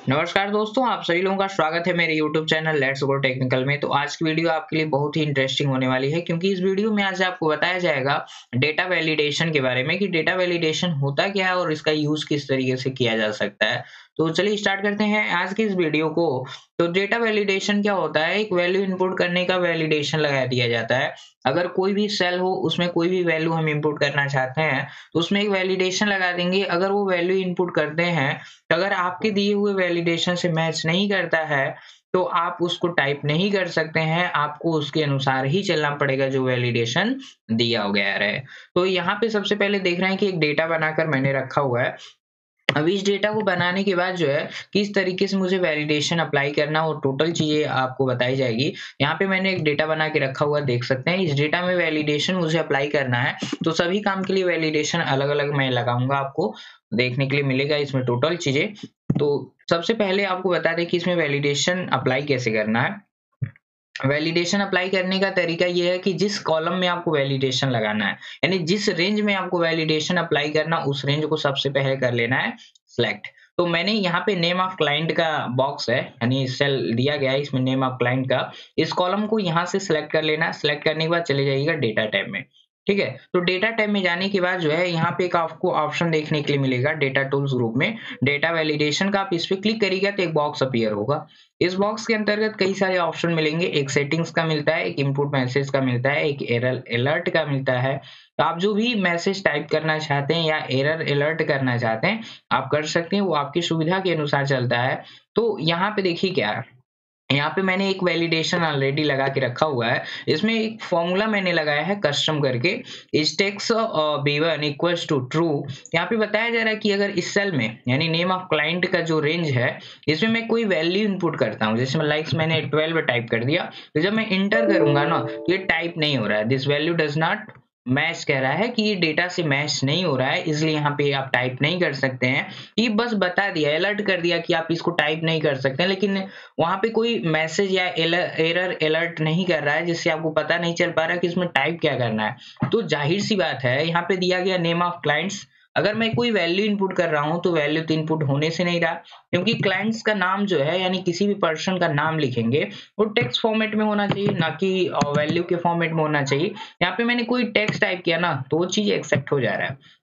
नमस्कार दोस्तों, आप सभी लोगों का स्वागत है मेरे YouTube channel let's go technical में। तो आज की वीडियो आपके लिए बहुत ही इंटरेस्टिंग होने वाली है, क्योंकि इस वीडियो में आज आपको बताया जाएगा डेटा वैलिडेशन के बारे में कि डेटा वैलिडेशन होता क्या है और इसका यूज किस तरीके से किया जा सकता है। तो चलिए स्टार्ट करते हैं आज की इस वीडियो को। तो डेटा वैलिडेशन क्या होता है? एक वैल्यू इनपुट करने का वैलिडेशन लगा दिया जाता है। अगर कोई भी सेल हो, उसमें कोई भी वैल्यू हम इनपुट करना चाहते हैं तो उसमें एक वैलिडेशन लगा देंगे। अगर वो वैल्यू इनपुट करते हैं, अगर आपके दिए हुए वैलिडेशन से मैच नहीं करता है, तो आप उसको टाइप नहीं कर सकते हैं, आपको उसके अनुसार ही चलना पड़ेगा जो वैलिडेशन दिया गया है। तो यहाँ पे सबसे पहले देख रहे हैं कि एक डेटा बनाकर मैंने रखा हुआ है। अब इस डेटा को बनाने के बाद जो है किस तरीके से मुझे वैलिडेशन अप्लाई करना और टोटल चीज़ें आपको बताई जाएगी। यहाँ पे मैंने एक डेटा बना के रखा हुआ देख सकते हैं। इस डेटा में वैलिडेशन मुझे अप्लाई करना है, तो सभी काम के लिए वैलिडेशन अलग-अलग मैं लगाऊँगा, आपको देखने के लिए मिलेगा इसमें टोटल चीज़ें। तो सबसे पहले आपको बता दें कि इसमें वैलिडेशन अप्लाई कैसे करना है। वैलिडेशन अप्लाई करने का तरीका ये है कि जिस कॉलम में आपको वैलिडेशन लगाना है, यानी जिस रेंज में आपको वैलिडेशन अप्लाई करना, उस रेंज को सबसे पहले कर लेना है सिलेक्ट। तो मैंने यहाँ पे नेम ऑफ क्लाइंट का बॉक्स है, यानी सेल दिया गया है इसमें नेम ऑफ क्लाइंट का। इस कॉलम को यहाँ से सिलेक्ट कर लेना है। सिलेक्ट करने के बाद चले जाइएगा डेटा टैब में। ठीक है, तो डेटा टैब में जाने के बाद जो है यहाँ पे एक आपको ऑप्शन देखने के लिए मिलेगा डेटा टूल्स ग्रुप में डेटा वैलिडेशन का। आप इस पे क्लिक करिएगा तो एक बॉक्स अपीयर होगा। इस बॉक्स के अंतर्गत कई सारे ऑप्शन मिलेंगे। एक सेटिंग्स का मिलता है, एक इनपुट मैसेज का मिलता है, एक एरर अलर्ट का मिलता है। तो आप जो भी मैसेज टाइप करना चाहते हैं या एरर अलर्ट करना चाहते हैं, आप कर सकते हैं, वो आपकी सुविधा के अनुसार चलता है। तो यहाँ पे देखिए क्या है, यहाँ पे मैंने एक वैलिडेशन ऑलरेडी लगा के रखा हुआ है। इसमें एक फॉर्मूला मैंने लगाया है कस्टम करके, stakes b1 equals to true. यहाँ पे बताया जा रहा है कि अगर इस सेल में यानी नेम ऑफ क्लाइंट का जो रेंज है, इसमें मैं कोई वैल्यू इनपुट करता हूँ, जैसे लाइक्स मैंने 12 टाइप कर दिया, तो जब मैं इंटर करूंगा ना तो ये टाइप नहीं हो रहा है। This value does not match कह रहा है कि ये डेटा से मैच नहीं हो रहा है, इसलिए यहाँ पे आप टाइप नहीं कर सकते हैं। ये बस बता दिया, अलर्ट कर दिया कि आप इसको टाइप नहीं कर सकते हैं, लेकिन वहाँ पे कोई मैसेज या एरर अलर्ट नहीं कर रहा है, जिससे आपको पता नहीं चल पा रहा कि इसमें टाइप क्या करना है। तो जाहिर सी बात है, यहाँ पे दिया गया नेम ऑफ क्लाइंट्स, अगर मैं कोई वैल्यू इनपुट कर रहा हूँ तो वैल्यू तो इनपुट होने से नहीं रहा, क्योंकि क्लाइंट्स का नाम जो है यानी किसी भी पर्सन का नाम लिखेंगे वो टेक्स्ट फॉर्मेट में होना चाहिए, ना कि वैल्यू के फॉर्मेट में होना चाहिए। यहाँ पे मैंने कोई टेक्स्ट टाइप किया ना तो वो चीज एक्सेप्ट हो जा रहा है।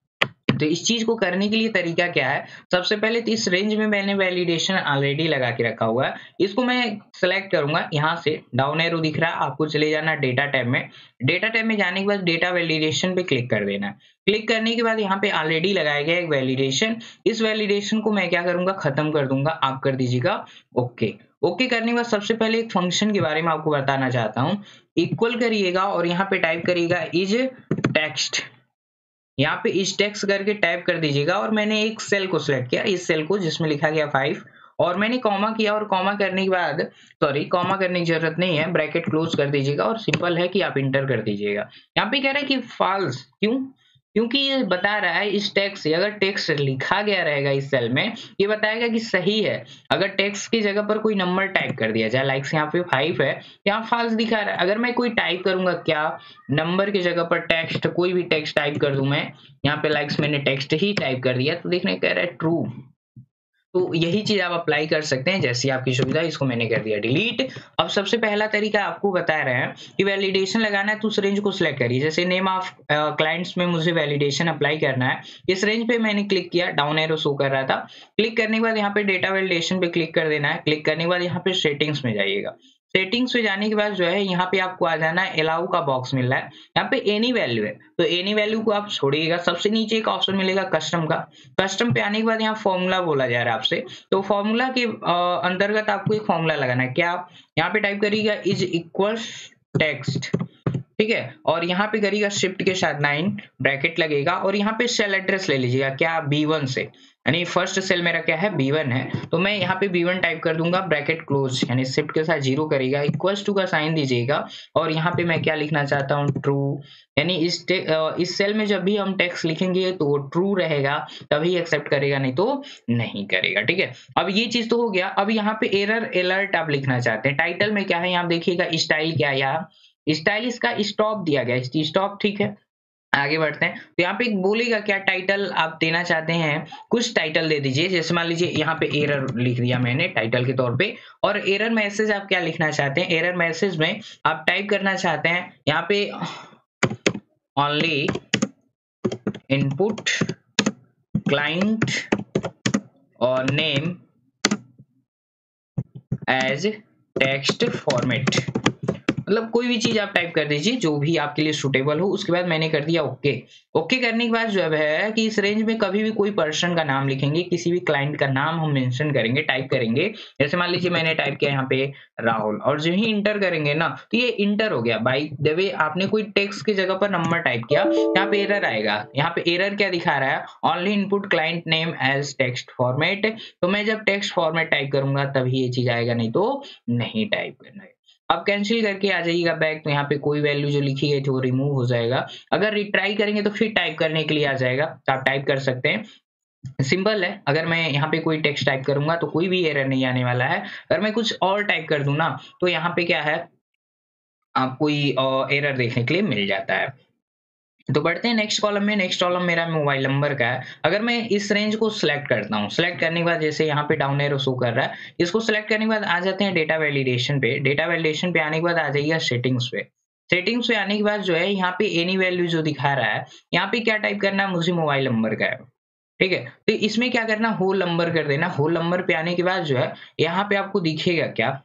तो इस चीज को करने के लिए तरीका क्या है, सबसे पहले तो इस रेंज में मैंने वैलिडेशन ऑलरेडी लगा के रखा हुआ है। इसको मैं सेलेक्ट करूंगा, यहाँ से डाउन एरो दिख रहा है आपको, चले जाना डेटा टैब में। डेटा टैब में जाने के बाद डेटा वैलिडेशन पे क्लिक कर देना है। क्लिक करने के बाद यहाँ पे ऑलरेडी लगाया गया एक वैलिडेशन, इस वैलिडेशन को मैं क्या करूंगा, खत्म कर दूंगा। आप कर दीजिएगा ओके। ओके करने के बाद सबसे पहले एक फंक्शन के बारे में आपको बताना चाहता हूँ। इक्वल करिएगा और यहाँ पे टाइप करिएगा इज टेक्स्ट। यहाँ पे इस टेक्स्ट करके टाइप कर दीजिएगा और मैंने एक सेल को सिलेक्ट किया, इस सेल को जिसमें लिखा गया 5, और मैंने कॉमा किया, और कॉमा करने के बाद सॉरी कॉमा करने की जरूरत नहीं है, ब्रैकेट क्लोज कर दीजिएगा और सिंपल है कि आप इंटर कर दीजिएगा। यहाँ पे कह रहा है कि फॉल्स, क्यों? क्योंकि ये बता रहा है इस टेक्स्ट से अगर टेक्स्ट लिखा गया रहेगा इस सेल में, ये बताएगा कि सही है। अगर टेक्स्ट की जगह पर कोई नंबर टाइप कर दिया जाए, लाइक्स यहाँ पे 5 है, यहाँ फॉल्स दिखा रहा है। अगर मैं कोई टाइप करूंगा, क्या नंबर की जगह पर टेक्स्ट, कोई भी टेक्स्ट टाइप कर दूं मैं, यहाँ पे लाइक्स मैंने टेक्स्ट ही टाइप कर दिया, तो देखने कह रहा है ट्रू। तो यही चीज आप अप्लाई कर सकते हैं जैसी आपकी सुविधा। इसको मैंने कर दिया डिलीट। अब सबसे पहला तरीका आपको बता रहे हैं कि वैलिडेशन लगाना है तो उस रेंज को सिलेक्ट करिए। जैसे नेम ऑफ क्लाइंट्स में मुझे वैलिडेशन अप्लाई करना है, इस रेंज पे मैंने क्लिक किया, डाउन एरो शो कर रहा था। क्लिक करने के बाद यहाँ पे डेटा वैलिडेशन पे क्लिक कर देना है। क्लिक करने के बाद यहाँ पे सेटिंग्स में जाइएगा। सेटिंग्स में जाने के बाद जो है यहाँ पे आपको आ जाना है, अलाउ का बॉक्स मिल रहा है, यहाँ पे एनी वैल्यू है, तो एनी वैल्यू को आप छोड़िएगा। सबसे नीचे एक ऑप्शन मिलेगा कस्टम का। कस्टम पे आने के बाद यहाँ फॉर्मूला बोला जा रहा है आपसे, तो फॉर्मूला के अंतर्गत आपको एक फॉर्मूला लगाना है। क्या? यहाँ पे टाइप करिएगा इज इक्वल टेक्स्ट, ठीक है, और यहाँ पे करिएगा शिफ्ट के साथ 9 ब्रैकेट लगेगा, और यहाँ पे सेल एड्रेस ले लीजिएगा, क्या B1 से, यानी फर्स्ट सेल मेरा क्या है B1 है, तो मैं यहाँ पे B1 टाइप कर दूंगा, ब्रैकेट क्लोज, यानी शिफ्ट के साथ 0 करेगा, इक्वल्स टू का साइन दीजिएगा, और यहाँ पे मैं क्या लिखना चाहता हूँ, ट्रू। यानी इस सेल में जब भी हम टेक्स्ट लिखेंगे तो वो ट्रू रहेगा, तभी एक्सेप्ट करेगा, नहीं तो नहीं करेगा। ठीक है, अब ये चीज तो हो गया। अब यहाँ पे एरर अलर्ट आप लिखना चाहते हैं। टाइटल में क्या है, यहाँ देखिएगा स्टाइल क्या है, यहाँ स्टाइल इसका स्टॉप दिया गया है, स्टॉप, ठीक है। आगे बढ़ते हैं। तो यहाँ पे एक बोलेगा क्या टाइटल आप देना चाहते हैं, कुछ टाइटल दे दीजिए। जैसे मान लीजिए यहाँ पे एरर लिख दिया मैंने टाइटल के तौर पे, और एरर मैसेज आप क्या लिखना चाहते हैं। एरर मैसेज में आप टाइप करना चाहते हैं यहाँ पे ओनली इनपुट क्लाइंट और नेम एज टेक्स्ट फॉर्मेट, मतलब कोई भी चीज आप टाइप कर दीजिए जो भी आपके लिए सुटेबल हो। उसके बाद मैंने कर दिया ओके। ओके करने के बाद जो है कि इस रेंज में कभी भी कोई पर्सन का नाम लिखेंगे, किसी भी क्लाइंट का नाम हम मेंशन करेंगे, टाइप करेंगे। जैसे मान लीजिए मैंने टाइप किया यहाँ पे राहुल, और जो ही इंटर करेंगे ना तो ये इंटर हो गया। बाय द वे आपने कोई टेक्स्ट की जगह पर नंबर टाइप किया, यहाँ पे एरर आएगा। यहाँ पे एरर क्या दिखा रहा है, only input client name as text format. तो मैं जब टेक्स्ट फॉर्मेट टाइप करूंगा तभी ये चीज आएगा, नहीं तो नहीं टाइप करना है। अब कैंसिल करके आ जाइएगा बैक, तो यहाँ पे कोई वैल्यू जो लिखी गई थी वो रिमूव हो जाएगा। अगर रिट्राई करेंगे तो फिर टाइप करने के लिए आ जाएगा, तो आप टाइप कर सकते हैं। सिंपल है। अगर मैं यहाँ पे कोई टेक्स्ट टाइप करूंगा तो कोई भी एरर नहीं आने वाला है। अगर मैं कुछ और टाइप कर दूं ना तो यहाँ पे क्या है, आपको एरर देखने के लिए मिल जाता है। तो बढ़ते हैं नेक्स्ट कॉलम में। नेक्स्ट कॉलम मेरा मोबाइल नंबर का है। अगर मैं इस रेंज को सिलेक्ट करता हूँ, सिलेक्ट करने के बाद जैसे यहाँ पे डाउन एरो शो कर रहा है, इसको सिलेक्ट करने के बाद आ जाते हैं डेटा वैलिडेशन पे। डेटा वैलिडेशन पे आने के बाद आ जाइए सेटिंग्स पे। सेटिंग्स पे आने के बाद जो है यहाँ पे एनी वैल्यू जो दिखा रहा है, यहाँ पे क्या टाइप करना है, मुझे मोबाइल नंबर का है, ठीक है। तो इसमें क्या करना, होल नंबर कर देना। होल नंबर पे आने के बाद जो है यहाँ पे आपको दिखेगा क्या,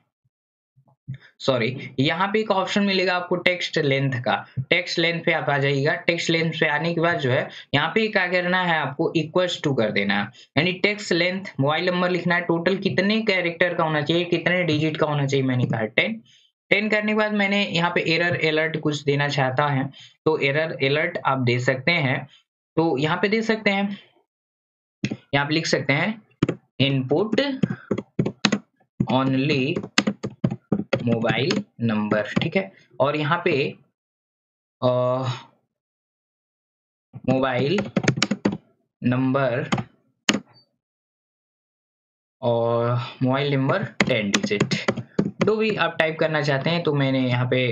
सॉरी, यहाँ पे एक ऑप्शन मिलेगा आपको टेक्स्ट लेंथ का। टेक्स्ट लेंथ पे आप आ जाइएगा। टेक्स्ट लेंथ पे आने के बाद जो है यहाँ पे क्या करना है, आपको इक्वल्स टू कर देना है। यानी टेक्स्ट लेंथ मोबाइल नंबर लिखना है, टोटल कितने कैरेक्टर का होना चाहिए, कितने डिजिट का होना चाहिए, मैंने कहा 10। 10 करने के बाद मैंने यहाँ पे एरर अलर्ट कुछ देना चाहता है, तो एरर अलर्ट आप दे सकते हैं। तो यहाँ पे दे सकते हैं, यहाँ पे लिख सकते हैं इनपुट ओनली मोबाइल नंबर, ठीक है। और यहाँ पे मोबाइल नंबर और मोबाइल नंबर 10 डिजिट, जो भी आप टाइप करना चाहते हैं। तो मैंने यहाँ पे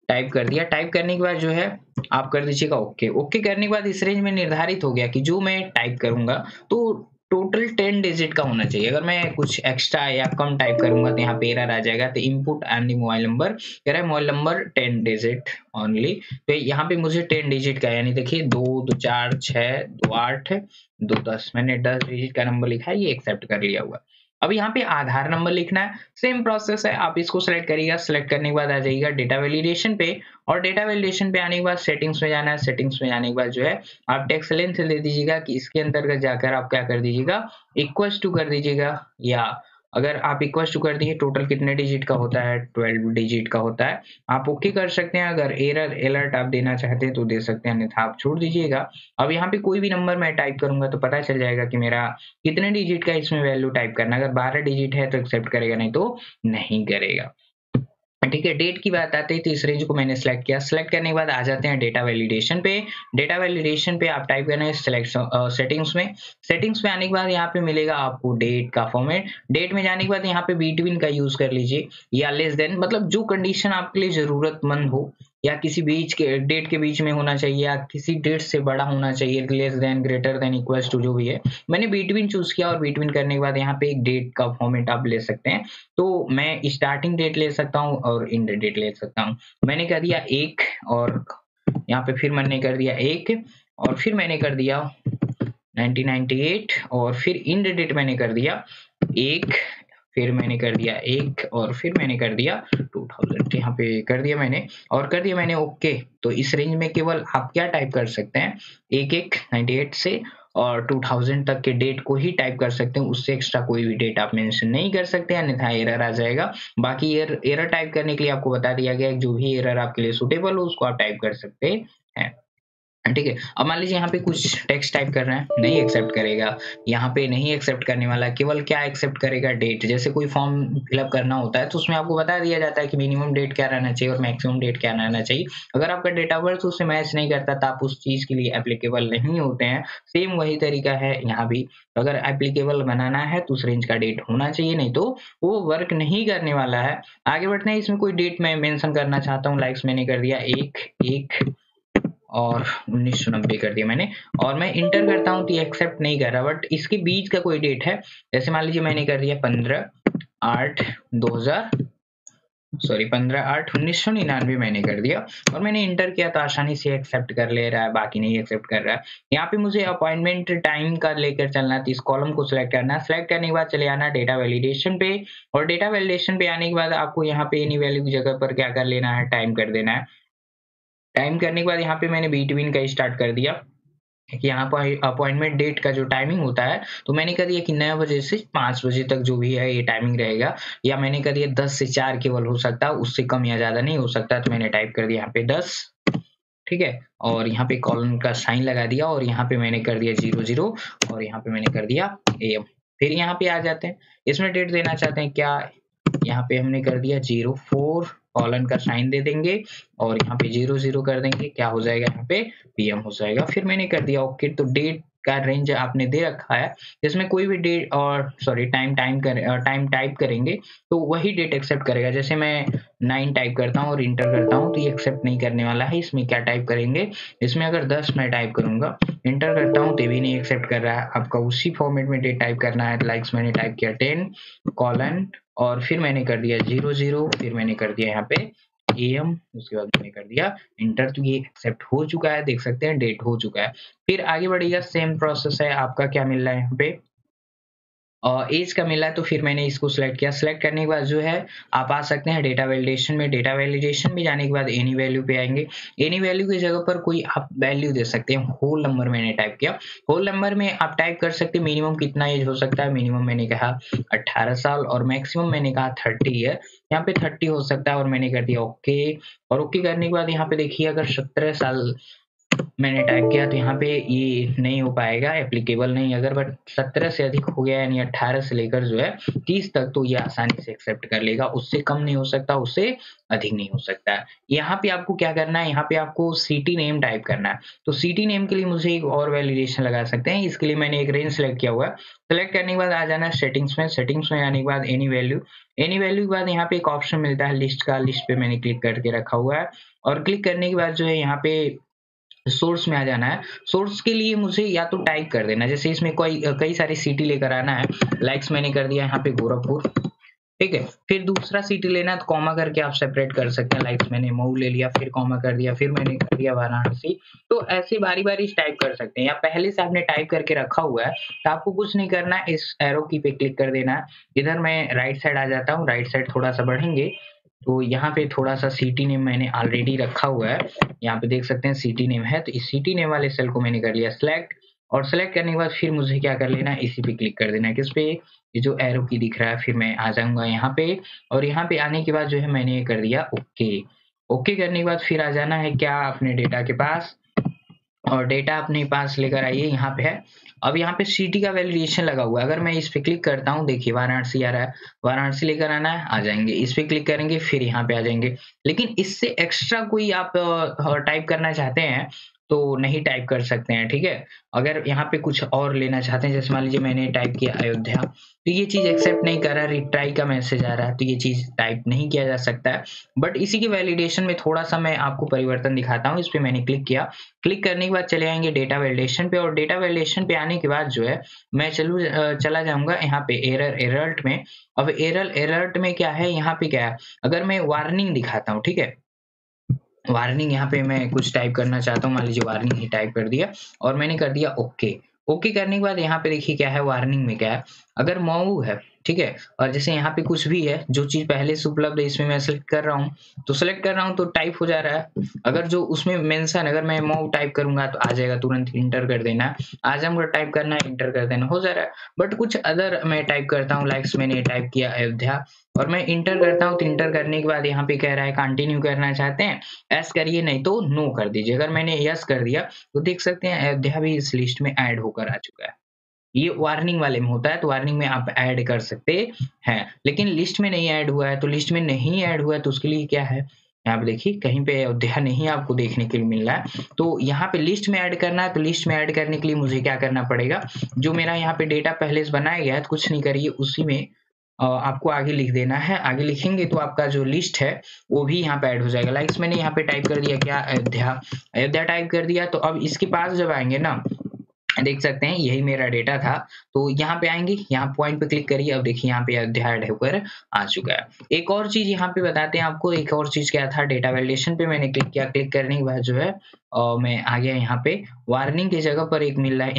टाइप कर दिया। टाइप करने के बाद जो है आप कर दीजिएगा ओके। ओके करने के बाद इस रेंज में निर्धारित हो गया कि जो मैं टाइप करूंगा तो टोटल 10 डिजिट का होना चाहिए। अगर मैं कुछ एक्स्ट्रा या कम टाइप करूंगा तो यहाँ पे एरर आ जाएगा। तो इनपुट ओनली मोबाइल नंबर कह रहा है, मोबाइल नंबर 10 डिजिट ओनली। तो यहाँ पे मुझे 10 डिजिट का, यानी देखिए 2 2 4 6 2 8 2 10, मैंने 10 डिजिट का नंबर लिखा है, ये एक्सेप्ट कर लिया हुआ। अब यहाँ पे आधार नंबर लिखना है, सेम प्रोसेस है। आप इसको सिलेक्ट करिएगा। सिलेक्ट करने के बाद आ जाइएगा डेटा वैलिडेशन पे, और डेटा वैलिडेशन पे आने के बाद सेटिंग्स में जाना है। सेटिंग्स में जाने के बाद जो है आप टेक्स्ट लेंथ दे दीजिएगा कि इसके अंतर्गत जाकर आप क्या कर दीजिएगा, इक्वल्स टू कर दीजिएगा। या अगर आप इक्वल्स टू कर दिए, टोटल कितने डिजिट का होता है, 12 डिजिट का होता है, आप ओके कर सकते हैं। अगर एरर अलर्ट आप देना चाहते हैं तो दे सकते हैं, अन्यथा आप छोड़ दीजिएगा। अब यहाँ पे कोई भी नंबर मैं टाइप करूंगा तो पता चल जाएगा कि मेरा कितने डिजिट का इसमें वैल्यू टाइप करना। अगर 12 डिजिट है तो एक्सेप्ट करेगा, नहीं तो नहीं करेगा, ठीक है। डेट की बात आती है तो इस रेंज को मैंने सेलेक्ट किया। सेलेक्ट करने के बाद आ जाते हैं डेटा वैलिडेशन पे। डेटा वैलिडेशन पे आप टाइप करना है सिलेक्शन सेटिंग्स में। सेटिंग्स में आने के बाद यहाँ पे मिलेगा आपको डेट का फॉर्मेट। डेट में जाने के बाद यहाँ पे बिटवीन का यूज कर लीजिए, या लेस देन, मतलब जो कंडीशन आपके लिए जरूरतमंद हो, या किसी बीच के डेट के बीच में होना चाहिए, या किसी डेट से बड़ा होना चाहिए, less than, greater than, equals to, जो भी है। मैंने बिटवीन चूज किया, और बिटवीन करने के बाद यहाँ पे एक डेट का फॉर्मेट आप ले सकते हैं। तो मैं स्टार्टिंग डेट ले सकता हूँ और एंड डेट ले सकता हूँ। मैंने कर दिया 1, और यहाँ पे फिर मैंने कर दिया 1, और फिर मैंने कर दिया 1998, और फिर एंड डेट मैंने कर दिया 1, फिर मैंने कर दिया 1, और फिर मैंने कर दिया 2000, यहाँ पे कर दिया मैंने, और कर दिया मैंने ओके। तो इस रेंज में केवल आप क्या टाइप कर सकते हैं, 98 से और 2000 तक के डेट को ही टाइप कर सकते हैं। उससे एक्स्ट्रा कोई भी डेट आप मेंशन नहीं कर सकते, अन्यथा एरर आ जाएगा। बाकी एरर टाइप करने के लिए आपको बता दिया गया है, जो भी एरर आपके लिए सुटेबल हो उसको आप टाइप कर सकते हैं, ठीक है। अब मान लीजिए यहाँ पे कुछ टेक्स्ट टाइप कर रहे हैं, नहीं एक्सेप्ट करेगा। यहाँ पे नहीं एक्सेप्ट करने वाला, केवल क्या एक्सेप्ट करेगा, डेट। जैसे कोई फॉर्म फिलअप करना होता है तो उसमें आपको बता दिया जाता है कि मिनिमम डेट क्या रहना चाहिए और मैक्सिमम डेट क्या रहना चाहिए। अगर आपका डेट ऑफ बर्थ उससे मैच नहीं करता तो आप उस चीज के लिए एप्लीकेबल नहीं होते हैं। सेम वही तरीका है यहाँ भी। अगर एप्लीकेबल बनाना है तो उस रेंज का डेट होना चाहिए, नहीं तो वो वर्क नहीं करने वाला है। आगे बढ़ते हैं। इसमें कोई डेट मैं मेंशन करना चाहता हूँ, लाइक्स मैंने कर दिया 1 1 और 1990 कर दिया मैंने, और मैं इंटर करता हूँ तो ये एक्सेप्ट नहीं कर रहा, बट इसके बीच का कोई डेट है, जैसे मान लीजिए मैंने कर दिया 15/8/1999 मैंने कर दिया और मैंने इंटर किया तो आसानी से एक्सेप्ट कर ले रहा है, बाकी नहीं एक्सेप्ट कर रहा है। यहाँ पे मुझे अपॉइंटमेंट टाइम का लेकर चलना है, तो इस कॉलम को सिलेक्ट करना है। सिलेक्ट करने के बाद चले आना डेटा वैलिडेशन पे, और डेटा वैलिडेशन पे आने के बाद आपको यहाँ पे एनी वैल्यू की जगह पर क्या कर लेना है, टाइम कर देना है। टाइम करने के बाद यहाँ पे मैंने बिटवीन का स्टार्ट कर दिया कि यहाँ पर अपॉइंटमेंट डेट का जो टाइमिंग होता है, तो मैंने कर दिया कि 9 बजे से 5 बजे तक जो भी है ये टाइमिंग रहेगा, या मैंने कर दिया 10 से 4 केवल हो सकता है, उससे कम या ज़्यादा नहीं हो सकता, तो मैंने टाइप कर दिया यहाँ पे 10, ठीक है। और यहाँ पे कॉलन का साइन लगा दिया और यहाँ पे मैंने कर दिया 00 और यहाँ पे मैंने कर दिया AM। फिर यहाँ पे आ जाते हैं, इसमें डेट देना चाहते हैं क्या, यहाँ पे हमने कर दिया 04, कॉलन का साइन दे देंगे और यहाँ पे 00 कर देंगे, क्या हो जाएगा यहाँ पे PM हो जाएगा। फिर मैंने कर दिया ओके। तो डेट का रेंज आपने दे रखा है, इसमें कोई भी डेट और टाइम टाइप करेंगे तो वही डेट एक्सेप्ट करेगा। जैसे मैं 9 टाइप करता हूँ और इंटर करता हूँ तो ये एक्सेप्ट नहीं करने वाला है। इसमें क्या टाइप करेंगे, इसमें अगर 10 मैं टाइप करूंगा, इंटर करता हूँ तो भी नहीं एक्सेप्ट कर रहा है। आपका उसी फॉर्मेट में डेट टाइप करना है। लाइक्स मैंने टाइप किया 10 कॉलन और फिर मैंने कर दिया 00, फिर मैंने कर दिया यहाँ पे AM, उसके बाद मैंने कर दिया इंटर, तो ये एक्सेप्ट हो चुका है, देख सकते हैं डेट हो चुका है। फिर आगे बढ़िएगा, सेम प्रोसेस है। आपका क्या मिल रहा है यहाँ पे, एज का मिला है, तो फिर मैंने इसको सिलेक्ट किया। सिलेक्ट करने के बाद जो है आप आ सकते हैं डेटा वैलिडेशन में। डेटा वैलिडेशन में जाने के बाद एनी वैल्यू पे आएंगे। एनी वैल्यू की जगह पर कोई आप वैल्यू दे सकते हैं। होल नंबर मैंने टाइप किया। होल नंबर में आप टाइप कर सकते हैं मिनिमम कितना एज हो सकता है। मिनिमम मैंने कहा 18 साल और मैक्सिमम मैंने कहा 30 ईयर। यहाँ पे 30 हो सकता है और मैंने कर दिया ओके। और ओके करने के बाद यहाँ पे देखिए अगर 17 साल मैंने टाइप किया तो यहाँ पे ये नहीं हो पाएगा, एप्लीकेबल नहीं। अगर बट 17 से अधिक हो गया यानी 18 से लेकर जो है 30 तक, तो ये आसानी से एक्सेप्ट कर लेगा। उससे कम नहीं हो सकता, उससे अधिक नहीं हो सकता है। यहाँ पे आपको क्या करना है, यहाँ पे आपको सिटी नेम टाइप करना है। तो सिटी नेम के लिए मुझे एक और वैलिडेशन लगा सकते हैं। इसके लिए मैंने एक रेंज सेलेक्ट किया हुआ है। सेलेक्ट करने के बाद आ जाना है सेटिंग्स में। सेटिंग्स में आने के बाद एनी वैल्यू के बाद यहाँ पे एक ऑप्शन मिलता है लिस्ट का। लिस्ट पे मैंने क्लिक करके रखा हुआ है और क्लिक करने के बाद जो है यहाँ पे सोर्स में आ जाना है। सोर्स के लिए मुझे या तो टाइप कर देना, जैसे इसमें कई सारी सिटी लेकर आना है। लाइक्स मैंने कर दिया यहाँ पे गोरखपुर, ठीक है। फिर दूसरा सिटी लेना है तो कॉमा करके आप सेपरेट कर सकते हैं। लाइक्स मैंने मऊ ले लिया, फिर कॉमा कर दिया, फिर मैंने कर दिया वाराणसी। तो ऐसे बारी बारी टाइप कर सकते हैं, या पहले से आपने टाइप करके रखा हुआ है तो आपको कुछ नहीं करना है, इस एरो की पे क्लिक कर देना है। इधर मैं राइट साइड आ जाता हूँ। राइट साइड थोड़ा सा बढ़ेंगे तो यहाँ पे थोड़ा सा सिटी नेम मैंने ऑलरेडी रखा हुआ है। यहाँ पे देख सकते हैं सिटी नेम है, तो इस सिटी नेम वाले सेल को मैंने कर लिया सिलेक्ट। और सेलेक्ट करने के बाद फिर मुझे क्या कर लेना है, इसी पे क्लिक कर देना है। किस पे, ये जो एरो की दिख रहा है। फिर मैं आ जाऊंगा यहाँ पे और यहाँ पे आने के बाद जो है मैंने कर दिया ओके। ओके करने के बाद फिर आ जाना है क्या, अपने डेटा के पास, और डेटा अपने पास लेकर आइए। यहाँ पे है, अब यहाँ पे सिटी का वैलिडेशन लगा हुआ है। अगर मैं इस पे क्लिक करता हूँ, देखिए वाराणसी आ रहा है, वाराणसी लेकर आना है, आ जाएंगे। इस पे क्लिक करेंगे फिर यहाँ पे आ जाएंगे। लेकिन इससे एक्स्ट्रा कोई आप टाइप करना चाहते हैं तो नहीं टाइप कर सकते हैं, ठीक है। अगर यहाँ पे कुछ और लेना चाहते हैं, जैसे मान लीजिए मैंने टाइप किया अयोध्या, तो ये चीज एक्सेप्ट नहीं कर रहा, रिट्राई का मैसेज आ रहा है, तो ये चीज टाइप नहीं किया जा सकता है। बट इसी के वैलिडेशन में थोड़ा सा मैं आपको परिवर्तन दिखाता हूँ। इस पे मैंने क्लिक किया। क्लिक करने के बाद चले आएंगे डेटा वैलिडेशन पे, और डेटा वैलिडेशन पे आने के बाद जो है मैं चला जाऊंगा यहाँ पे एरर एलर्ट में। अब एरर एलर्ट में क्या है, यहाँ पे क्या है, अगर मैं वार्निंग दिखाता हूँ, ठीक है। वार्निंग यहाँ पे मैं कुछ टाइप करना चाहता हूँ, मान लीजिए वार्निंग ही टाइप कर दिया और मैंने कर दिया ओके। ओके करने के बाद यहाँ पे देखिए क्या है, वार्निंग में क्या है, अगर मऊ है, ठीक है, और जैसे यहाँ पे कुछ भी है, जो चीज पहले से उपलब्ध है इसमें मैं सेलेक्ट कर रहा हूँ, तो सेलेक्ट कर रहा हूँ तो टाइप हो जा रहा है। अगर जो उसमें मेंशन, अगर मैं मऊ टाइप करूंगा तो आ जाएगा, तुरंत इंटर कर देना है। आजमगढ़ टाइप करना है, इंटर कर देना, हो जा रहा है। बट कुछ अदर मैं टाइप करता हूँ, लाइक्स मैंने टाइप किया अयोध्या और मैं इंटर करता हूँ, तो इंटर करने के बाद यहाँ पे कह रहा है कंटिन्यू करना चाहते हैं, यस करिए, नहीं तो नो कर दीजिए। अगर मैंने यस कर दिया तो देख सकते हैं अयोध्या भी इस लिस्ट में ऐड होकर आ चुका है। ये वार्निंग वाले में होता है, तो वार्निंग में आप ऐड कर सकते हैं, लेकिन लिस्ट में नहीं ऐड हुआ है। तो लिस्ट में नहीं ऐड हुआ है तो उसके लिए क्या है, यहाँ पे देखिए कहीं पे अयोध्या नहीं आपको देखने के लिए मिल रहा है। तो यहाँ पे लिस्ट में ऐड करना है, तो लिस्ट में ऐड करने के लिए मुझे क्या करना पड़ेगा, जो मेरा यहाँ पे डेटा पहले से बनाया गया है, तो कुछ नहीं करिए, उसी में आपको आगे लिख देना है। आगे लिखेंगे तो आपका जो लिस्ट है वो भी यहाँ पे ऐड हो जाएगा। लाइक्स मैंने यहाँ पे टाइप कर दिया क्या, अयोध्या, अयोध्या टाइप कर दिया। तो अब इसके पास जब आएंगे ना, देख सकते हैं यही मेरा डेटा था। तो यहाँ पे आएंगे, यहाँ पॉइंट पे क्लिक करिए। अब देखिए यहाँ पे अध्याय ऐड होकर आ चुका है। एक और चीज यहाँ पे बताते हैं आपको, एक और चीज क्या था, डेटा वैलिडेशन पे मैंने क्लिक किया। क्लिक करने के बाद जो है मैं आ गया यहाँ पे। वार्निंग की जगह पर एक मिल रहा है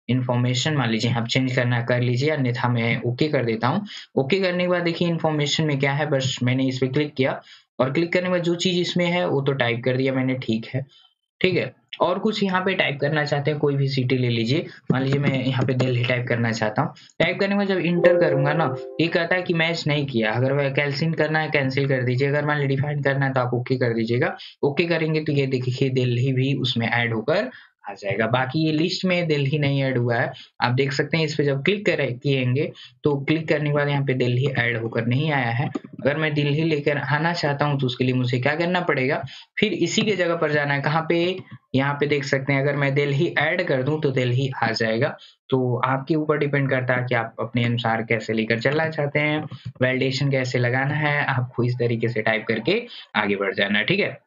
इन्फॉर्मेशन मान लीजिए आप चेंज करना कर लीजिए, अन्यथा मैं ओके कर देता हूँ। ओके करने के बाद देखिए इन्फॉर्मेशन में क्या है, बस मैंने इस पे क्लिक किया और क्लिक करने के बाद जो चीज इसमें है वो तो टाइप कर दिया मैंने, ठीक है। ठीक है, और कुछ यहाँ पे टाइप करना चाहते हैं, कोई भी सिटी ले लीजिए। मान लीजिए मैं यहाँ पे दिल्ली टाइप करना चाहता हूँ। टाइप करने में जब इंटर करूंगा ना, ये कहता है कि मैच नहीं किया। अगर वह कैंसिल करना है कैंसिल कर दीजिए, अगर मान लीजिए डिफाइन करना है तो आप ओके कर दीजिएगा। ओके करेंगे तो ये देखिए दिल्ली भी उसमें ऐड होकर आ जाएगा। बाकी ये लिस्ट में दिल्ली नहीं ऐड हुआ है, आप देख सकते हैं। इस पे जब क्लिक किएंगे तो क्लिक करने के बाद यहाँ पे दिल्ली ऐड होकर नहीं आया है। अगर मैं दिल्ली लेकर आना चाहता हूँ तो उसके लिए मुझे क्या करना पड़ेगा, फिर इसी के जगह पर जाना है। कहाँ पे, यहाँ पे देख सकते हैं। अगर मैं दिल्ली ऐड कर दूं तो दिल्ली आ जाएगा। तो आपके ऊपर डिपेंड करता है कि आप अपने अनुसार कैसे लेकर चलना चाहते हैं, वैलिडेशन कैसे लगाना है, आपको इस तरीके से टाइप करके आगे बढ़ जाना है। ठीक है,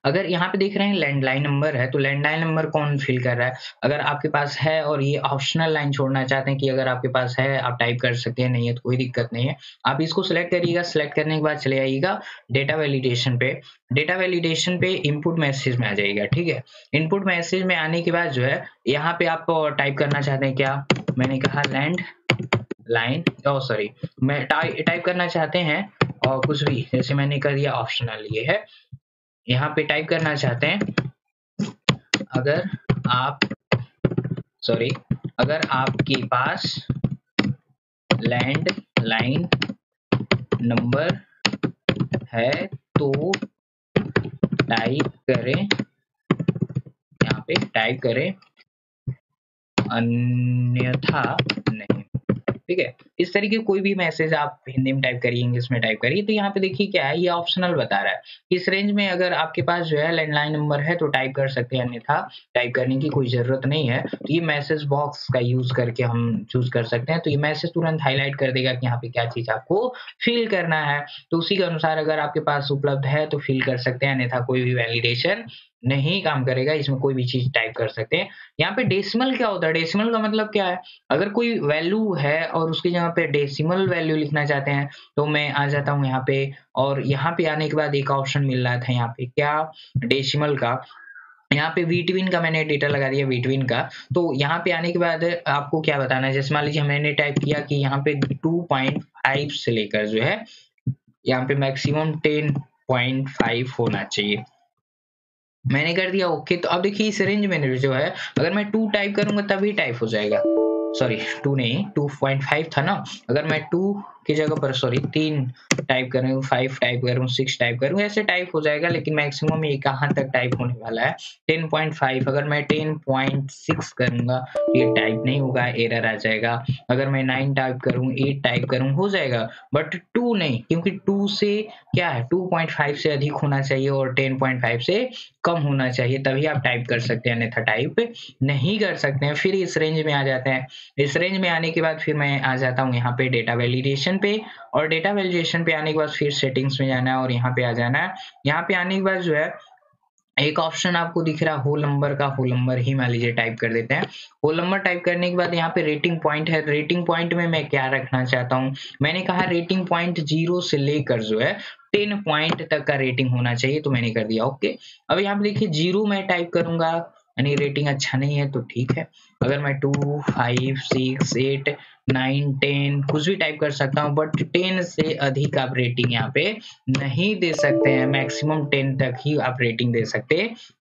अगर यहाँ पे देख रहे हैं लैंडलाइन नंबर है, तो लैंडलाइन नंबर कौन फिल कर रहा है, अगर आपके पास है और ये ऑप्शनल लाइन छोड़ना चाहते हैं कि अगर आपके पास है आप टाइप कर सकते हैं, नहीं है तो कोई दिक्कत नहीं है। आप इसको सिलेक्ट करिएगा। सिलेक्ट करने के बाद चले आइएगा डेटा वैलिडेशन पे। डेटा वैलिडेशन पे इनपुट मैसेज में आ जाइएगा। ठीक है, इनपुट मैसेज में आने के बाद जो है यहाँ पे आप टाइप करना चाहते हैं क्या, मैंने कहा लैंड लाइन, सॉरी मैं टाइप करना चाहते हैं और कुछ भी, जैसे मैंने कर दिया ऑप्शनल ये है। यहाँ पे टाइप करना चाहते हैं अगर आप अगर आपके पास लैंडलाइन नंबर है तो टाइप करें, यहाँ पे टाइप करें, अन्यथा नहीं। ठीक है, इस तरीके कोई भी मैसेज आप हिंदी में टाइप करिए, इंग्लिश में टाइप करिए। तो यहाँ पे देखिए क्या है, ये ऑप्शनल बता रहा है। इस रेंज में अगर आपके पास जो है लैंडलाइन नंबर है तो टाइप कर सकते हैं, अन्यथा टाइप करने की कोई जरूरत नहीं है। तो ये मैसेज बॉक्स का यूज करके हम चूज कर सकते हैं। तो ये मैसेज तुरंत हाईलाइट कर देगा कि यहाँ पे क्या चीज आपको फिल करना है। तो उसी के अनुसार अगर आपके पास उपलब्ध है तो फिल कर सकते हैं, अन्यथा कोई भी वैलिडेशन नहीं काम करेगा। इसमें कोई भी चीज टाइप कर सकते हैं। यहाँ पे डेसिमल क्या होता है, डेसिमल का मतलब क्या है, अगर कोई वैल्यू है और उसकी जगह पे डेसिमल वैल्यू लिखना चाहते हैं तो मैं आ जाता हूँ यहाँ पे। और यहाँ पे आने के बाद एक ऑप्शन मिल रहा था यहाँ पे क्या, डेसिमल का। यहाँ पे वीटविन का मैंने डेटा लगा दिया, वीटविन का। तो यहाँ पे आने के बाद आपको क्या बताना है, जैसे मान लीजिए मैंने टाइप किया कि यहाँ पे 2.5 से लेकर जो है यहाँ पे मैक्सिमम 10.5 होना चाहिए। मैंने कर दिया ओके। तो अब देखिए इस रेंज में जो है अगर मैं 2 टाइप करूंगा तभी टाइप हो जाएगा। सॉरी 2 नहीं, 2.5 था ना। अगर मैं 2 की जगह पर 3 टाइप करूँ, 5 टाइप करूँ, 6 टाइप करूँ, ऐसे टाइप हो जाएगा। लेकिन मैक्सिमम ये कहाँ तक टाइप होने वाला है, 10.5। अगर मैं 10.6 करूंगा तो ये टाइप नहीं होगा, एरर आ जाएगा। अगर मैं 9 टाइप करूँ, 8 टाइप करूँ, हो जाएगा। बट 2 नहीं, क्योंकि 2 से क्या है, 2.5 से अधिक होना चाहिए और 10.5 से कम होना चाहिए, तभी आप टाइप कर सकते हैं, अन्यथा टाइप नहीं कर सकते हैं। फिर इस रेंज में आ जाते हैं। इस रेंज में आने के बाद फिर मैं आ जाता हूँ यहाँ पे डेटा वैलिडेशन पे। और डेटा वैलिडेशन पे आने के बाद फिर सेटिंग्स में जाना है और यहाँ पे आ जाना है। यहाँ पे आने के बाद जो है एक ऑप्शन आपको दिख रहा है होल नंबर का, होल नंबर ही मान लीजिए टाइप कर देते हैं। होल नंबर टाइप करने के बाद यहाँ पे रेटिंग पॉइंट है। रेटिंग पॉइंट में मैं क्या रखना चाहता हूँ, मैंने कहा रेटिंग पॉइंट 0 से लेकर जो है 10 पॉइंट तक का रेटिंग होना चाहिए, तो मैंने कर दिया ओके। अब यहाँ पे देखिए 0 मैं टाइप करूंगा, यानी रेटिंग अच्छा नहीं है तो ठीक है। अगर मैं 2, 5, 6, 8, 9, 10 कुछ भी टाइप कर सकता हूँ, बट 10 से अधिक आप रेटिंग यहाँ पे नहीं दे सकते हैं। मैक्सिमम 10 तक ही आप रेटिंग दे सकते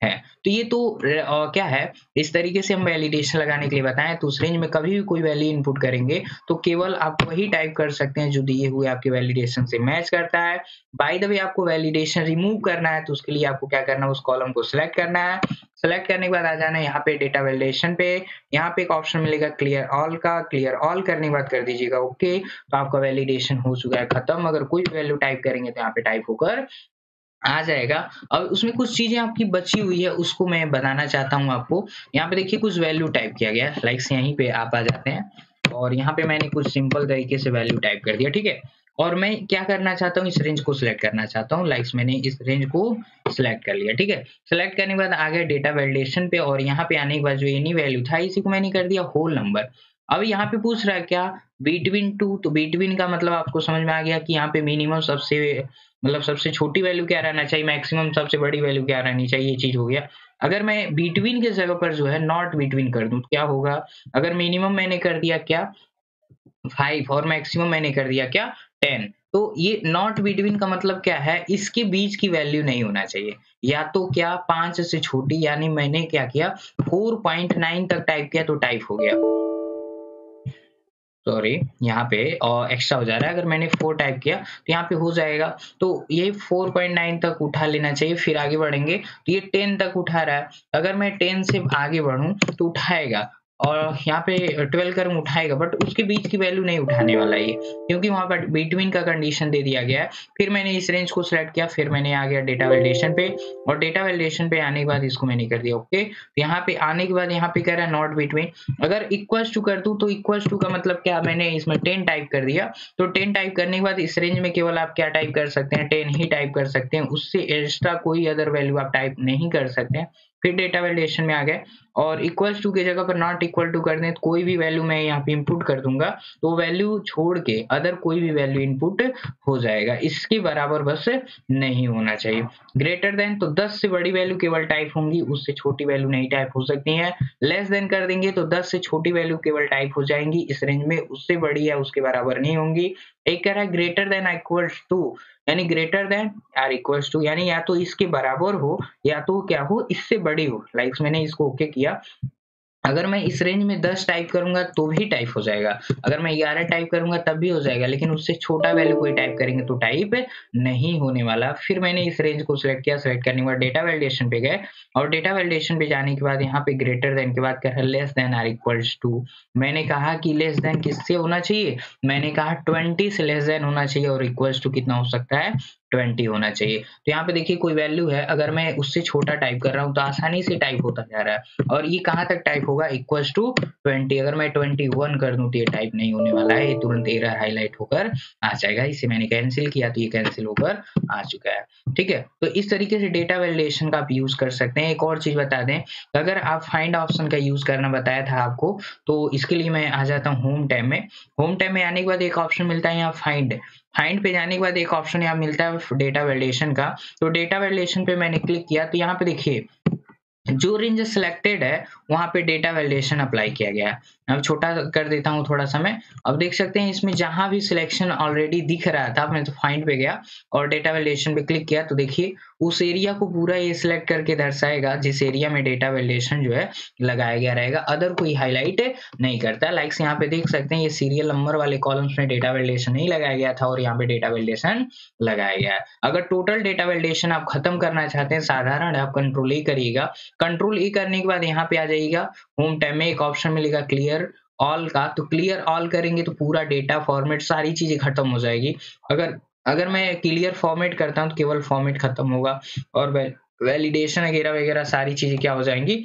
हैं। तो ये तो क्या है, इस तरीके से हम वैलिडेशन लगाने के लिए बताएं। तो उस रेंज में कभी भी कोई वैल्यू इनपुट करेंगे तो केवल आप वही टाइप कर सकते हैं जो दिए हुए आपके वैलिडेशन से मैच करता है। बाय द वे आपको वैलिडेशन रिमूव करना है तो उसके लिए आपको क्या करना है, उस कॉलम को सिलेक्ट करना है। सेलेक्ट करने के बाद आ जाना है यहाँ पे डेटा वैलिडेशन पे। यहाँ पे एक ऑप्शन मिलेगा क्लियर ऑल का, क्लियर ऑल करने के बाद कर दीजिएगा ओके। तो आपका वैलिडेशन हो चुका है खत्म। अगर कोई वैल्यू टाइप करेंगे तो यहाँ पे टाइप होकर आ जाएगा। अब उसमें कुछ चीजें आपकी बची हुई है उसको मैं बताना चाहता हूँ आपको। यहाँ पे देखिए कुछ वैल्यू टाइप किया गया है, लाइक्स यहीं पे आप आ जाते हैं और यहाँ पे मैंने कुछ सिंपल तरीके से वैल्यू टाइप कर दिया, ठीक है। और मैं क्या करना चाहता हूँ, इस रेंज को सिलेक्ट करना चाहता हूँ। लाइक्स मैंने इस रेंज को सिलेक्ट कर लिया, ठीक है। सिलेक्ट करने के बाद आ गया डेटा वैलिडेशन पे, और यहाँ पे आने के बाद जो एनी वैल्यू था इसी को मैंने कर दिया होल नंबर। अब यहाँ पे पूछ रहा है क्या, बिटवीन टू, तो बिटवीन का मतलब आपको समझ में आ गया कि यहाँ पे मिनिमम सबसे मतलब सबसे छोटी वैल्यू क्या रहना चाहिए, मैक्सिमम सबसे बड़ी वैल्यू क्या रहनी चाहिए, ये चीज हो गया। अगर मैं बिटवीन के जगह पर जो है नॉट बिटवीन कर दूं तो क्या होगा, अगर मिनिमम मैंने कर दिया क्या 5 और मैक्सिमम मैंने कर दिया क्या 10, तो ये नॉट बिटवीन का मतलब क्या है, इसके बीच की वैल्यू नहीं होना चाहिए, या तो क्या 5 से छोटी, यानी मैंने क्या किया 4.9 तक टाइप किया तो टाइप हो गया, सॉरी यहाँ पे और एक्स्ट्रा हो जा रहा है। अगर मैंने 4 टाइप किया तो यहाँ पे हो जाएगा, तो ये 4.9 तक उठा लेना चाहिए, फिर आगे बढ़ेंगे तो ये 10 तक उठा रहा है। अगर मैं 10 से आगे बढ़ूं तो उठाएगा, और यहाँ पे 12 करूँ उठाएगा, बट उसके बीच की वैल्यू नहीं उठाने वाला ये, क्योंकि वहां पर बिटवीन का कंडीशन दे दिया गया है। फिर मैंने इस रेंज को सिलेक्ट किया, फिर मैंने आ गया डेटा वैलिडेशन पे, और डेटा वैलिडेशन पे आने के बाद इसको मैंने कर दिया ओके। यहाँ पे आने के बाद यहाँ पे कह रहा है नॉट बिटवीन, अगर इक्वल्स टू कर दूं तो इक्वल्स टू का मतलब क्या, मैंने इसमें 10 टाइप कर दिया, तो 10 टाइप करने के बाद इस रेंज में केवल आप क्या टाइप कर सकते हैं, 10 ही टाइप कर सकते हैं, उससे एक्स्ट्रा कोई अदर वैल्यू आप टाइप नहीं कर सकते हैं। फिर डेटा वैलिडेशन में आ गए, और इक्वल्स टू की जगह पर नॉट इक्वल टू कर दें तो कोई भी वैल्यू मैं यहाँ पे इनपुट कर दूंगा, तो वैल्यू छोड़ के अदर कोई भी वैल्यू इनपुट हो जाएगा, इसके बराबर बस नहीं होना चाहिए। ग्रेटर देन तो 10 से बड़ी वैल्यू केवल टाइप होंगी, उससे छोटी वैल्यू नहीं टाइप हो सकती है। लेस देन कर देंगे तो 10 से छोटी वैल्यू केवल टाइप हो जाएंगी इस रेंज में, उससे बड़ी या उसके बराबर नहीं होंगी। एक कह रहा है ग्रेटर देन इक्वल्स टू, यानी greater than or equals to, यानी या तो इसके बराबर हो या तो क्या हो, इससे बड़ी हो। लाइक्स मैंने इसको ओके किया। अगर मैं इस रेंज में 10 टाइप करूंगा तो भी टाइप हो जाएगा, अगर मैं 11 टाइप करूंगा तब भी हो जाएगा, लेकिन उससे छोटा वैल्यू कोई टाइप करेंगे तो टाइप नहीं होने वाला। फिर मैंने इस रेंज को सिलेक्ट किया, सिलेक्ट करने के बाद डेटा वैलिडेशन पे गए, और डेटा वैलिडेशन पे जाने के बाद यहाँ पे ग्रेटर देन के बाद कह रहा है less than or equals to. मैंने कहा कि लेस देन किससे होना चाहिए, मैंने कहा 20 से लेस देन होना चाहिए, और इक्वल्स टू कितना हो सकता है 20 होना चाहिए। तो यहाँ पे देखिए कोई वैल्यू है, अगर मैं उससे छोटा टाइप कर रहा हूँ तो आसानी से टाइप होता जा रहा है, और ये कहाँ तक टाइप होगा इक्वल्स टू 20। अगर मैं 21 कर दूं तो ये टाइप नहीं होने वाला है, ये तुरंत एरर हाईलाइट होकर आ जाएगा। इसे मैंने कैंसिल किया तो ये कैंसिल होकर आ चुका है, ठीक है। तो इस तरीके से डेटा वैलिडेशन का आप यूज कर सकते हैं। एक और चीज बता दें, अगर आप फाइंड ऑप्शन का यूज करना बताया था आपको, तो इसके लिए मैं आ जाता हूँ होम टैब में। होम टैब में आने के बाद एक ऑप्शन मिलता है यहाँ फाइंड, फाइंड पे जाने के बाद एक ऑप्शन यहाँ मिलता है डेटा वैलिडेशन का। तो डेटा वैलिडेशन पे मैंने क्लिक किया तो यहाँ पे देखिए जो रेंज सिलेक्टेड है वहां पे डेटा वैलिडेशन अप्लाई किया गया है। अब छोटा कर देता हूँ थोड़ा सा मैं, अब देख सकते हैं इसमें जहां भी सिलेक्शन ऑलरेडी दिख रहा था, मैं तो फाइंड पे गया और डेटा वैलिडेशन पे क्लिक किया, तो देखिए उस एरिया को पूरा ये सिलेक्ट करके दर्शाएगा जिस एरिया में डेटा वैलिडेशन जो है लगाया गया रहेगा, अदर कोई हाईलाइट नहीं करता। लाइक्स यहाँ पे देख सकते हैं ये सीरियल नंबर वाले कॉलम्स में डेटा वैलिडेशन नहीं लगाया गया था, और यहाँ पे डेटा वैलिडेशन लगाया गया है। अगर टोटल डेटा वैलिडेशन आप खत्म करना चाहते हैं, साधारण आप कंट्रोल ए करिएगा, कंट्रोल ई करने के बाद यहाँ पे आ जाइएगा होम टैब में एक ऑप्शन मिलेगा क्लियर ऑल का, तो क्लियर ऑल करेंगे तो पूरा डेटा फॉर्मेट सारी चीजें खत्म हो जाएगी। अगर अगर मैं क्लियर फॉर्मेट करता हूँ तो केवल फॉर्मेट खत्म होगा, और वैलिडेशन वगैरह वगैरह सारी चीजें क्या हो जाएंगी,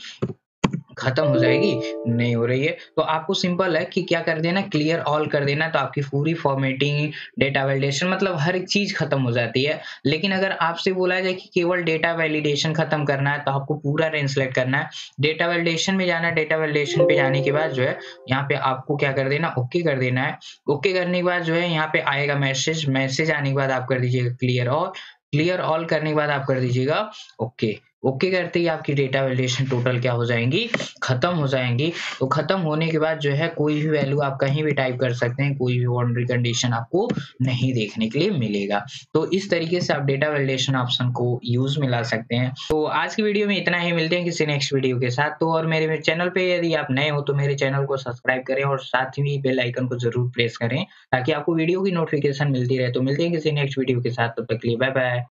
खत्म हो जाएगी, नहीं हो रही है। तो आपको सिंपल है कि क्या कर देना, क्लियर ऑल कर देना, तो आपकी पूरी फॉर्मेटिंग डेटा वैलिडेशन मतलब हर एक चीज खत्म हो जाती है। लेकिन अगर आपसे बोला जाए कि केवल डेटा वैलिडेशन खत्म करना है तो आपको पूरा रेंज सेलेक्ट करना है, डेटा वैलिडेशन में जाना है। डेटा वैलिडेशन पे जाने के बाद जो है यहाँ पे आपको क्या कर देना, ओके कर देना है। ओके करने के बाद जो है यहाँ पे आएगा मैसेज, मैसेज आने के बाद आप कर दीजिएगा क्लियर ऑल, क्लियर ऑल करने के बाद आप कर दीजिएगा ओके। ओके करते ही आपकी डेटा वैलिडेशन टोटल क्या हो जाएंगी, खत्म हो जाएंगी। तो खत्म होने के बाद जो है कोई भी वैल्यू आप कहीं भी टाइप कर सकते हैं, कोई भी बाउंड्री कंडीशन आपको नहीं देखने के लिए मिलेगा। तो इस तरीके से आप डेटा वैलिडेशन ऑप्शन को यूज में ला सकते हैं। तो आज की वीडियो में इतना ही, मिलते हैं किसी नेक्स्ट वीडियो के साथ। तो और मेरे चैनल पे यदि आप नए हो तो मेरे चैनल को सब्सक्राइब करें और साथ ही बेल आइकन को जरूर प्रेस करें ताकि आपको वीडियो की नोटिफिकेशन मिलती रहे। तो मिलते हैं किसी नेक्स्ट वीडियो के साथ, तब तक के लिए बाय बाय।